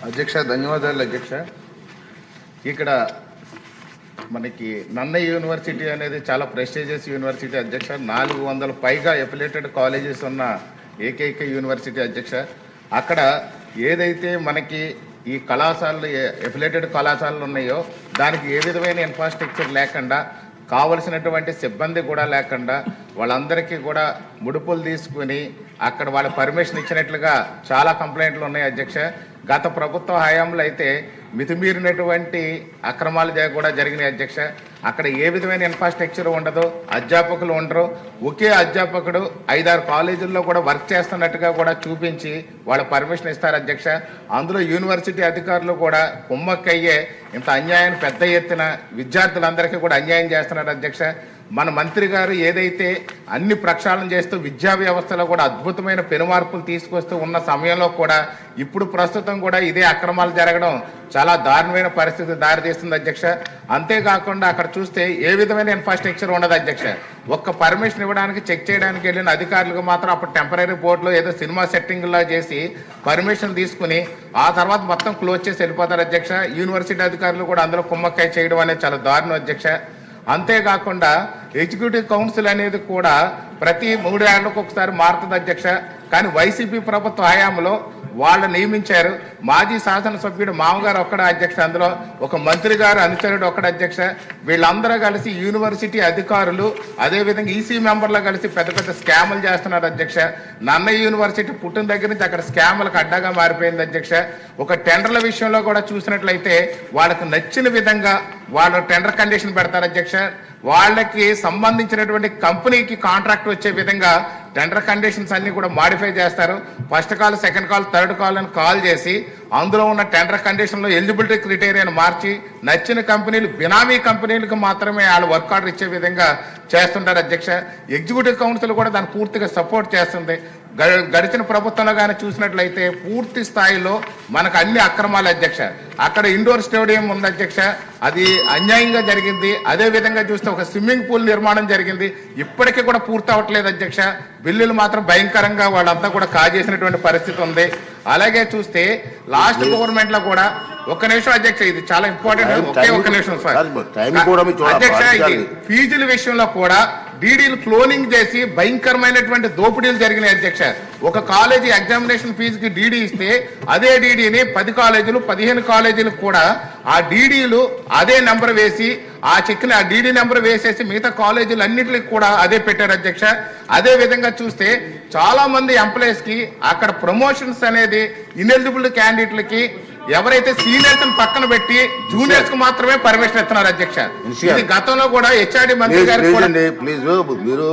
అధ్యక్ష ధన్యవాదాలు అధ్యక్ష. ఇక్కడ మనకి నన్నయ్య యూనివర్సిటీ అనేది చాలా ప్రెస్టీజియస్ యూనివర్సిటీ అధ్యక్ష. 400 పైగా ఎఫిలియేటెడ్ కాలేజెస్ ఉన్న ఏకైక యూనివర్సిటీ అధ్యక్ష. అక్కడ ఏదైతే మనకి ఈ కళాశాలలు ఎఫిలియేటెడ్ కళాశాలలు ఉన్నాయో దానికి ఏ విధమైన ఇన్ఫ్రాస్ట్రక్చర్ లేకుండా, కావలసినటువంటి సిబ్బంది కూడా లేకుండా వాళ్ళందరికీ కూడా ముడుపులు తీసుకుని అక్కడ వాళ్ళ పర్మిషన్ ఇచ్చినట్లుగా చాలా కంప్లైంట్లు ఉన్నాయి అధ్యక్ష. గత ప్రభుత్వ హయాంలో అయితే మితిమీరినటువంటి అక్రమాలు కూడా జరిగినాయి అధ్యక్ష. అక్కడ ఏ విధమైన ఇన్ఫ్రాస్ట్రక్చర్ ఉండదు, అధ్యాపకులు ఉండరు. ఒకే అధ్యాపకుడు 5-6 కాలేజీల్లో కూడా వర్క్ చేస్తున్నట్టుగా కూడా చూపించి వాళ్ళ పర్మిషన్ ఇస్తారు అధ్యక్ష. అందులో యూనివర్సిటీ అధికారులు కూడా కుమ్మక్కయ్యే ఇంత అన్యాయాన్ని పెద్ద ఎత్తున విద్యార్థులందరికీ కూడా అన్యాయం చేస్తున్నారు అధ్యక్ష. మన మంత్రి గారు ఏదైతే అన్ని ప్రక్షాళన చేస్తూ విద్యా వ్యవస్థలో కూడా అద్భుతమైన పెనుమార్పులు తీసుకొస్తూ ఉన్న సమయంలో కూడా ఇప్పుడు ప్రస్తుతం కూడా ఇదే అక్రమాలు జరగడం చాలా దారుణమైన పరిస్థితి దారితీస్తుంది అధ్యక్ష. అంతేకాకుండా అక్కడ చూస్తే ఏ విధమైన ఇన్ఫ్రాస్ట్రక్చర్ ఉండదు అధ్యక్ష. ఒక్క పర్మిషన్ ఇవ్వడానికి చెక్ చేయడానికి వెళ్ళిన అధికారులకు మాత్రం అప్పుడు టెంపరీ బోర్డులో ఏదో సినిమా సెట్టింగ్లా చేసి పర్మిషన్ తీసుకుని ఆ తర్వాత మొత్తం క్లోజ్ చేసి వెళ్ళిపోతారు అధ్యక్ష. యూనివర్సిటీ అధికారులు కూడా అందులో కుమ్మక్కాయ చేయడం అనేది చాలా దారుణం అధ్యక్ష. అంతేకాకుండా ఎగ్జిక్యూటివ్ కౌన్సిల్ అనేది కూడా ప్రతి 3 ఏళ్లకు ఒకసారి మారుతుంది అధ్యక్ష. కానీ వైసీపీ ప్రభుత్వ హయాంలో వాళ్ళు నియమించారు. మాజీ శాసనసభ్యుడు మామగారు ఒక్కడ అధ్యక్ష, అందులో ఒక మంత్రి గారు అనుచరుడు ఒక్కడ అధ్యక్ష. వీళ్ళందరూ కలిసి యూనివర్సిటీ అధికారులు అదేవిధంగా ఈసీ మెంబర్లు కలిసి పెద్ద పెద్ద స్కాములు చేస్తున్నారు అధ్యక్ష. నన్నయ్య యూనివర్సిటీ పుట్టిన దగ్గర నుంచి అక్కడ స్కాములకు అడ్డాగా మారిపోయింది అధ్యక్ష. ఒక టెండర్ల విషయంలో కూడా చూసినట్లయితే వాళ్ళకు నచ్చిన విధంగా వాళ్ళు టెండర్ కండిషన్ పెడతారు అధ్యక్ష. వాళ్ళకి సంబంధించినటువంటి కంపెనీకి కాంట్రాక్ట్ వచ్చే విధంగా టెండర్ కండిషన్స్ అన్ని కూడా మాడిఫై చేస్తారు. First call, second call, third call అని కాల్ చేసి అందులో ఉన్న టెండర్ కండిషన్లో ఎలిజిబిలిటీ క్రైటీరియాను మార్చి నచ్చిన కంపెనీలు, బినామీ కంపెనీలకు మాత్రమే వాళ్ళు వర్క్ ఆర్డర్ ఇచ్చే విధంగా చేస్తుంటారు అధ్యక్ష. ఎగ్జిక్యూటివ్ కౌన్సిల్ కూడా దాన్ని పూర్తిగా సపోర్ట్ చేస్తుంది. గడిచిన ప్రభుత్వంలో కానీ చూసినట్లయితే పూర్తి స్థాయిలో మనకు అన్ని అక్రమాలు అధ్యక్ష. అక్కడ ఇండోర్ స్టేడియం ఉంది అధ్యక్ష, అది అన్యాయంగా జరిగింది. అదే విధంగా చూస్తే ఒక స్విమ్మింగ్ పూల్ నిర్మాణం జరిగింది, ఇప్పటికీ కూడా పూర్తి అవ్వట్లేదు అధ్యక్ష. బిల్లులు మాత్రం భయంకరంగా వాళ్ళంతా కూడా కాజేసినటువంటి పరిస్థితి ఉంది. అలాగే చూస్తే లాస్ట్ గవర్నమెంట్ లో కూడా ఒక్క నిమిషం అధ్యక్ష, ఇది చాలా ఇంపార్టెంట్, ఒక్క నిమిషం సార్ అధ్యక్ష. ఇది ఫీజుల విషయంలో కూడా డీడీలు క్లోనింగ్ చేసి భయంకరమైనటువంటి దోపిడీలు జరిగినాయి అధ్యక్ష. ఒక కాలేజీ ఎగ్జామినేషన్ ఫీజుకి డీడీ ఇస్తే అదే డీడీని 10 కాలేజీలు 15 కాలేజీలకు కూడా ఆ డీడీలు అదే నెంబర్ వేసి ఆ చెక్ని ఆ డీడీ నెంబర్ వేసేసి మిగతా కాలేజీలు అన్నింటికి కూడా అదే పెట్టారు అధ్యక్ష. అదే విధంగా చూస్తే చాలా మంది ఎంప్లాయీస్ కి అక్కడ ప్రమోషన్స్ అనేది ఇనెలిజిబుల్ క్యాండిడేట్లకి ఎవరైతే సీనియర్స్ పక్కన పెట్టి జూనియర్స్ కు మాత్రమే పర్మిషన్ ఇస్తున్నారు అధ్యక్ష. ఇది గతంలో కూడా హెచ్ఆర్డి మంత్రి గారు ప్లీజ్ మీరు